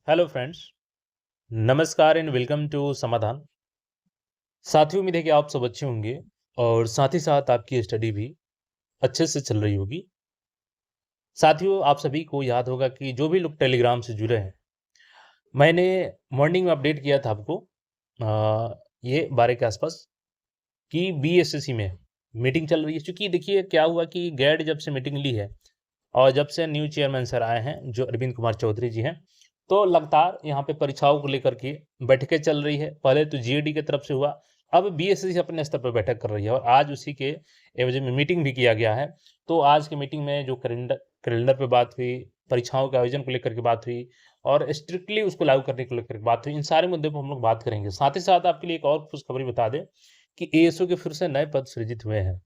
Hello friends, नमस्कार and welcome to समाधान। साथियों, उम्मीद है कि आप सब अच्छे होंगे और साथ ही साथ आपकी स्टडी भी अच्छे से चल रही होगी। साथियों, आप सभी को याद होगा कि जो भी लोग टेलीग्राम से जुड़े हैं, मैंने मॉर्निंग में अपडेट किया था आपको ये 12 के आसपास कि बीएसएससी में मीटिंग चल रही है। चूँकि देखिए क्या हुआ कि गैड जब से मीटिंग ली है और जब से न्यू चेयरमैन सर आए हैं, जो अरविंद कुमार चौधरी जी हैं, तो लगातार यहाँ पे परीक्षाओं को लेकर के बैठकें चल रही है। पहले तो जीएडी की तरफ से हुआ, अब बीएसएससी अपने स्तर पर बैठक कर रही है और आज उसी के एवज में मीटिंग भी किया गया है। तो आज की मीटिंग में जो कैलेंडर कैलेंडर पे बात हुई, परीक्षाओं के आयोजन को लेकर के बात हुई और स्ट्रिक्टली उसको लागू करने को लेकर के बात हुई। इन सारे मुद्दों पर हम लोग बात करेंगे। साथ ही साथ आपके लिए एक और खुशखबरी बता दें कि एएसओ के फिर से नए पद सृजित हुए हैं।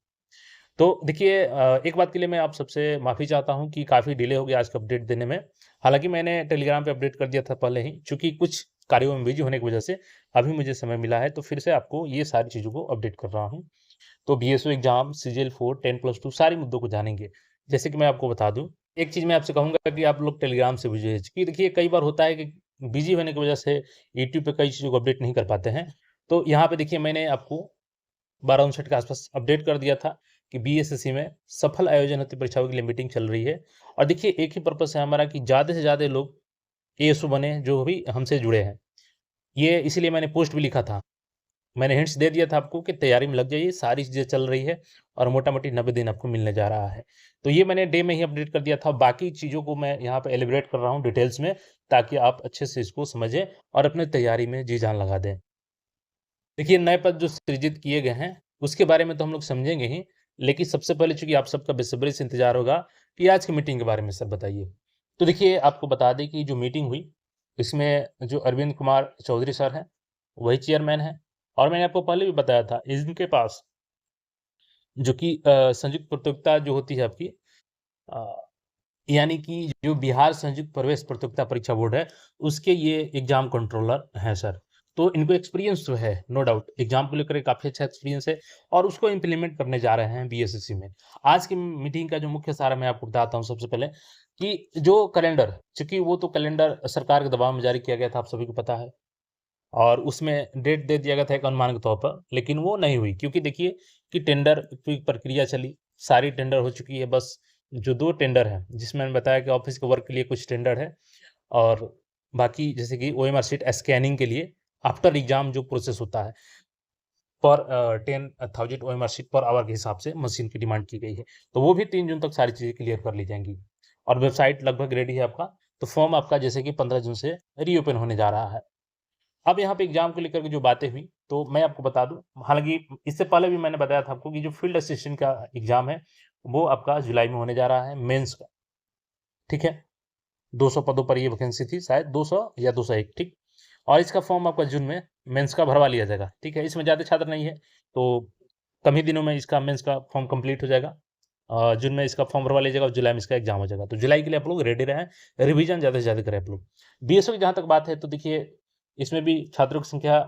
तो देखिए एक बात के लिए मैं आप सबसे माफ़ी चाहता हूँ कि काफ़ी डिले हो गया आज का अपडेट देने में। हालाँकि मैंने टेलीग्राम पे अपडेट कर दिया था पहले ही, चूँकि कुछ कार्यों में बिज़ी होने की वजह से अभी मुझे समय मिला है, तो फिर से आपको ये सारी चीज़ों को अपडेट कर रहा हूँ। तो बीएसओ एग्ज़ाम, सीजीएल 4, 10+2 सारे मुद्दों को जानेंगे। जैसे कि मैं आपको बता दूँ, एक चीज़ मैं आपसे कहूँगा कि आप लोग टेलीग्राम से जुड़िए, क्योंकि देखिए कई बार होता है कि बिज़ी होने की वजह से यूट्यूब पे कई चीज़ों को अपडेट नहीं कर पाते हैं। तो यहाँ पे देखिए मैंने आपको 12:59 के आसपास अपडेट कर दिया था कि बीएसएससी में सफल आयोजन हेतु परीक्षाओं के लिए मीटिंग चल रही है। और देखिए एक ही पर्पस है हमारा कि ज़्यादा से ज़्यादा लोग एएसओ बने जो भी हमसे जुड़े हैं। ये इसीलिए मैंने पोस्ट भी लिखा था। मैंने हिंट्स दे दिया था आपको कि तैयारी में लग जाइए, सारी चीज़ें चल रही है और मोटा-मोटी 90 दिन आपको मिलने जा रहा है। तो ये मैंने डे में ही अपडेट कर दिया था। बाकी चीज़ों को मैं यहाँ पे एलिब्रेट कर रहा हूँ डिटेल्स में, ताकि आप अच्छे से इसको समझें और अपनी तैयारी में जी जान लगा दें। देखिए, नए पद जो सृजित किए गए हैं, उसके बारे में तो हम लोग समझेंगे ही, लेकिन सबसे पहले चूँकि आप सबका बेसब्री से इंतज़ार होगा कि आज की मीटिंग के बारे में सर बताइए। तो देखिए, आपको बता दें कि जो मीटिंग हुई, इसमें जो अरविंद कुमार चौधरी सर हैं, वही चेयरमैन हैं और मैंने आपको पहले भी बताया था, इनके पास जो कि संयुक्त प्रतियोगिता जो होती है आपकी अ, यानी कि जो बिहार संयुक्त प्रवेश प्रतियोगिता परीक्षा बोर्ड है, उसके ये एग्ज़ाम कंट्रोलर हैं सर। तो इनको एक्सपीरियंस जो है, नो डाउट एग्ज़ाम को लेकर काफ़ी अच्छा एक्सपीरियंस है और उसको इम्प्लीमेंट करने जा रहे हैं बीएसएससी में। आज की मीटिंग का जो मुख्य सार मैं आपको बताता हूँ सबसे पहले कि जो कैलेंडर, चूँकि वो तो कैलेंडर सरकार के दबाव में जारी किया गया था, आप सभी को पता है। और उसमें डेट दे दिया गया था एक अनुमान के तौर पर, लेकिन वो नहीं हुई क्योंकि देखिए कि टेंडर की प्रक्रिया चली, सारी टेंडर हो चुकी है, बस जो 2 टेंडर हैं, जिसमें मैंने बताया कि ऑफ़िस के वर्क के लिए कुछ टेंडर है और बाकी जैसे कि ओएमआर शीट स्कैनिंग के लिए आफ्टर एग्ज़ाम जो प्रोसेस होता है, पर 10,000 ओएमआर शीट पर आवर के हिसाब से मशीन की डिमांड की गई है। तो वो भी 3 जून तक सारी चीज़ें क्लियर कर ली जाएँगी और वेबसाइट लगभग रेडी है आपका, तो फॉर्म आपका जैसे कि 15 जून से रीओपन होने जा रहा है। अब यहाँ पे एग्ज़ाम को लेकर के जो बातें हुई, तो मैं आपको बता दूँ, हालाँकि इससे पहले भी मैंने बताया था आपको कि जो फील्ड असिस्टेंट का एग्ज़ाम है, वो आपका जुलाई में होने जा रहा है, मेंस का, ठीक है? 200 पदों पर ये वैकेंसी थी, शायद 200 या 201, ठीक? और इसका फॉर्म आपका जून में मेंस का भरवा लिया जाएगा, ठीक है? इसमें ज़्यादा छात्र नहीं है, तो कम ही दिनों में इसका मेंस का फॉर्म कंप्लीट हो जाएगा। जून में इसका फॉर्म भरवा लीजिएगा और जुलाई में इसका एग्ज़ाम हो जाएगा। तो जुलाई के लिए आप लोग रेडी रहें, रिवीज़न ज़्यादा से ज़्यादा करें आप लोग। बीएसओ की जहाँ तक बात है, तो देखिए इसमें भी छात्रों की संख्या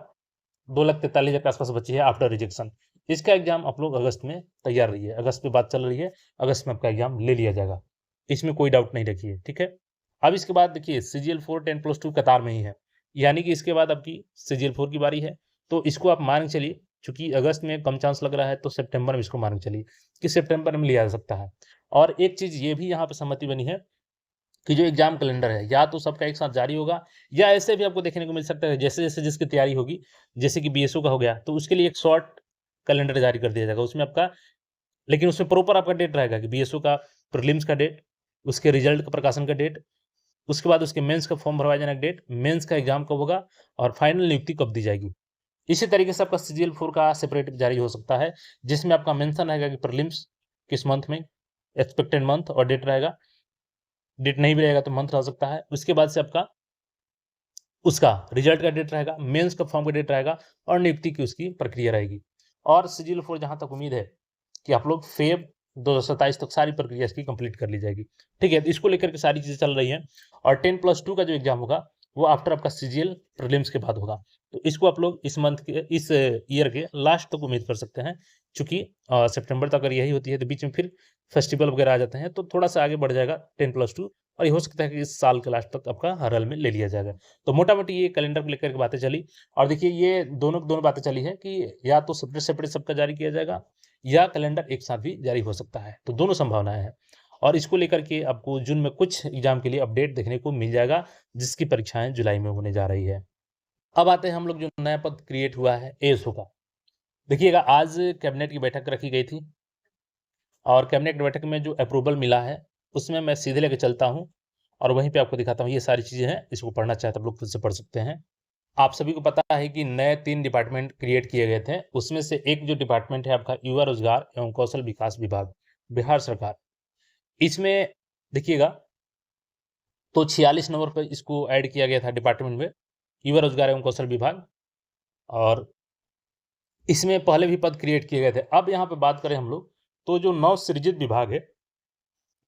2,43,000 के आस-पास बची है आफ्टर रिजेक्शन। इसका एग्ज़ाम आप लोग अगस्त में तैयार रहिए। अगस्त में बात चल रही है, अगस्त में आपका एग्ज़ाम ले लिया जाएगा। इसमें कोई डाउट नहीं रखिए, ठीक है? अब इसके बाद देखिए सीजीएल 4 10+2 कतार में ही है। यानी कि इसके बाद आपकी सीजीएल 4 की बारी है। तो इसको आप मान के चलिए, चूँकि अगस्त में कम चांस लग रहा है, तो सितंबर में इसको मान के चलिए कि सितंबर में लिया जा सकता है। और एक चीज़ ये भी यहाँ पे सहमति बनी है कि जो एग्ज़ाम कैलेंडर है, या तो सबका एक साथ जारी होगा या ऐसे भी आपको देखने को मिल सकता है, जैसे-जैसे जिसकी तैयारी होगी, जैसे कि बीएसओ का हो गया, तो उसके लिए एक शॉर्ट कैलेंडर जारी कर दिया जाएगा। उसमें आपका, लेकिन उसमें प्रॉपर आपका डेट रहेगा कि बीएसओ का प्रीलिम्स का डेट, उसके रिजल्ट का प्रकाशन का डेट, उसके बाद उसके मेंस का फॉर्म भरवाए जाने का डेट, मेंस का एग्ज़ाम कब होगा और फाइनल नियुक्ति कब दी जाएगी। इसी तरीके से आपका सीजीएल 4 का सेपरेट जारी हो सकता है, जिसमें आपका मेंशन रहेगा कि प्रीलिम्स किस मंथ में, एक्सपेक्टेड मंथ और डेट रहेगा। डेट नहीं भी रहेगा तो मंथ रह सकता है। उसके बाद से आपका उसका रिजल्ट का डेट रहेगा, मेंस का फॉर्म का डेट रहेगा और नियुक्ति की उसकी प्रक्रिया रहेगी। और सीजीएल 4 जहाँ तक उम्मीद है कि आप लोग फ़ेब 2027 तक सारी प्रक्रिया इसकी कंप्लीट कर ली जाएगी। ठीक है? तो इसको लेकर के सारी चीज़ें चल रही हैं और 10+2 का जो एग्ज़ाम होगा, वो आफ्टर आपका सीजीएल प्रीलिम्स के बाद होगा। तो इसको आप लोग इस मंथ के इस ईयर के लास्ट तक उम्मीद कर सकते हैं। चूँकि सितंबर तक अगर यही होती है तो बीच में फिर फेस्टिवल वगैरह आ जाते हैं, तो थोड़ा-सा आगे बढ़ जाएगा 10+2 और ये हो सकता है कि इस साल के लास्ट तक आपका हर हाल में ले लिया जाएगा। तो मोटा-मोटी ये कैलेंडर को लेकर के बातें चली और देखिए ये दोनों की दोनों बातें चली हैं कि या तो सेपरेट-सेपरेट सबका जारी किया जाएगा या कैलेंडर एक साथ भी जारी हो सकता है। तो दोनों संभावनाएँ हैं और इसको लेकर के आपको जून में कुछ एग्ज़ाम के लिए अपडेट देखने को मिल जाएगा, जिसकी परीक्षाएँ जुलाई में होने जा रही है। अब आते हैं हम लोग जो नया पद क्रिएट हुआ है एएसओ का। देखिएगा आज कैबिनेट की बैठक रखी गई थी और कैबिनेट बैठक में जो अप्रूवल मिला है, उसमें मैं सीधे लेके चलता हूँ और वहीं पे आपको दिखाता हूँ। ये सारी चीज़ें हैं, इसको पढ़ना चाहे तो आप लोग खुद से पढ़ सकते हैं। आप सभी को पता है कि नए 3 डिपार्टमेंट क्रिएट किए गए थे। उसमें से एक जो डिपार्टमेंट है आपका युवा रोजगार एवं कौशल विकास विभाग, बिहार सरकार। इसमें देखिएगा तो 46 नंबर पे इसको ऐड किया गया था डिपार्टमेंट में, युवा रोजगार एवं कौशल विभाग और इसमें पहले भी पद क्रिएट किए गए थे। अब यहाँ पे बात करें हम लोग, तो जो नव सृजित विभाग है,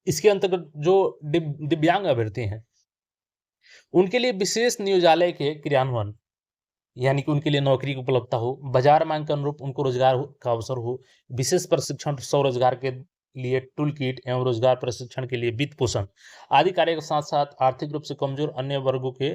इसके अंतर्गत जो दिव्यांग अभ्यर्थी हैं, उनके लिए विशेष नियोजालय के क्रियान्वयन यानी कि उनके लिए नौकरी की उपलब्धता हो, बाजार मांग के अनुरूप उनको रोजगार का अवसर हो, विशेष प्रशिक्षण स्वरोजगार के लिए टूल किट एवं रोजगार प्रशिक्षण के लिए वित्त पोषण आदि कार्य के साथ-साथ आर्थिक रूप से कमजोर अन्य वर्गों के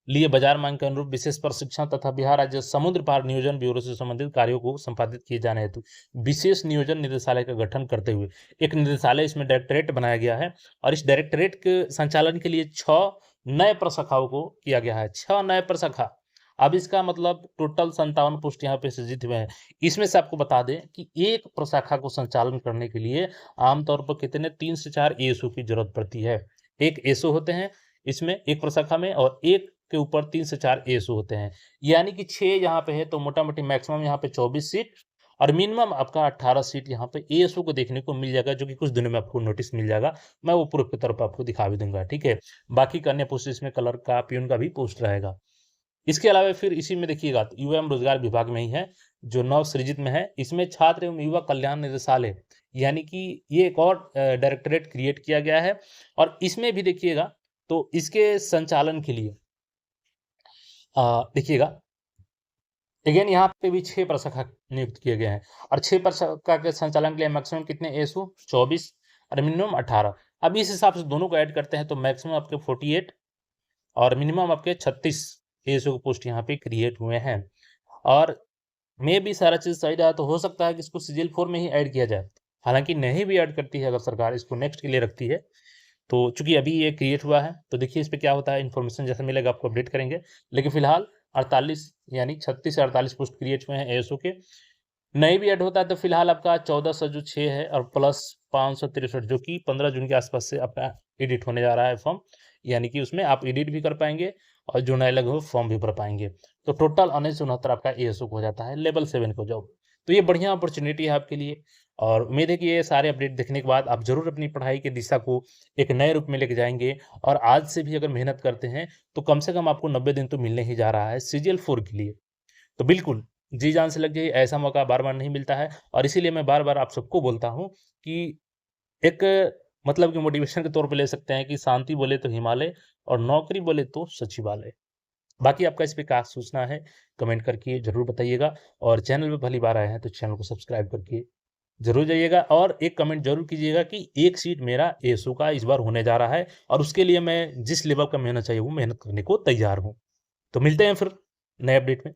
लिए बाजार मांग के अनुरूप विशेष प्रशिक्षण तथा बिहार राज्य समुद्र पार नियोजन ब्यूरो से संबंधित कार्यों को संपादित किए जाने हेतु विशेष नियोजन निदेशालय का गठन करते हुए एक निदेशालय इसमें डायरेक्टरेट बनाया गया है और इस डायरेक्टरेट के संचालन के लिए 6 नए प्रशाखाओं को किया गया है। 6 नए प्रशाखा। अब इसका मतलब टोटल 57 पोस्ट यहाँ पे सृजित हुए हैं। इसमें से आपको बता दें कि एक प्रशाखा को संचालन करने के लिए आमतौर पर कितने 3 से 4 एएसओ की जरूरत पड़ती है। एक एएसओ होते हैं इसमें एक प्रशाखा में और एक के ऊपर 3 से 4 एएसओ होते हैं। यानी कि 6 यहाँ पे है तो मोटा-मोटी मैक्सिमम यहाँ पे 24 सीट और मिनिमम आपका 18 सीट यहाँ पे एएसओ को देखने को मिल जाएगा, जो कि कुछ दिनों में आपको नोटिस मिल जाएगा। मैं वो प्रूफ के तौर पर आपको दिखा भी दूँगा, ठीक है? बाकी के अन्य पोस्ट इसमें क्लर्क का, पियून का भी पोस्ट रहेगा। इसके अलावा फिर इसी में देखिएगा तो युवा एवं रोजगार विभाग में ही है, जो नव सृजित में है। इसमें छात्र एवं युवा कल्याण निदेशालय यानी कि ये एक और डायरेक्टरेट क्रिएट किया गया है और इसमें भी देखिएगा तो इसके संचालन के लिए देखिएगा अगेन यहाँ पे भी 6 प्रशाखा नियुक्त किए गए हैं और 6 प्रशाखा के संचालन के लिए मैक्सिमम कितने एएसओ 24 और मिनिमम 18। अब इस हिसाब से दोनों को ऐड करते हैं तो मैक्सिमम आपके 48 और मिनिमम आपके 36 एएसओ पोस्ट यहाँ पे क्रिएट हुए हैं और मे भी सारा चीज़ सही रहा तो हो सकता है कि इसको सीजीएल 4 में ही ऐड किया जाए। हालाँकि नहीं भी ऐड करती है अगर सरकार इसको नेक्स्ट के लिए रखती है, तो चूँकि अभी ये क्रिएट हुआ है, तो देखिए इस पे क्या होता है इन्फॉर्मेशन जैसा मिलेगा आपको अपडेट करेंगे। लेकिन फिलहाल 48 यानी 36 से 48 पोस्ट क्रिएट हुए हैं एएसओ के। नहीं भी ऐड होता है तो फिलहाल आपका 1400 जो 6 है और प्लस 563 जो कि 15 जून के आसपास से आपका एडिट होने जा रहा है फॉर्म। यानी कि उसमें आप एडिट भी कर पाएँगे और जो नए लगे हो फॉर्म भी भर पाएँगे। तो टोटल 1969 आपका एएसओ हो जाता है लेवल 7 को जॉब। तो ये बढ़िया अपॉर्च्युनिटी है आपके लिए और उम्मीद है कि ये सारे अपडेट देखने के बाद आप ज़रूर अपनी पढ़ाई की दिशा को एक नए रूप में लेके जाएँगे और आज से भी अगर मेहनत करते हैं तो कम से कम आपको 90 दिन तो मिलने ही जा रहा है सीजीएल 4 के लिए। तो बिल्कुल, जी जान से लग जाइए, ऐसा मौका बार-बार नहीं मिलता है और इसीलिए मैं बार-बार आप सबको बोलता हूँ कि एक मतलब कि मोटिवेशन के तौर पे ले सकते हैं कि शांति बोले तो हिमालय और नौकरी बोले तो सचिवालय। बाकी आपका इस पे क्या सोचना है, कमेंट करके ज़रूर बताइएगा और चैनल पे पहली बार आए हैं तो चैनल को सब्सक्राइब करके ज़रूर जाइएगा और एक कमेंट ज़रूर कीजिएगा कि एक सीट मेरा एएसओ का इस बार होने जा रहा है और उसके लिए मैं जिस लेवल का मेहनत चाहिए वो मेहनत करने को तैयार हूँ। तो मिलते हैं फिर नए अपडेट में।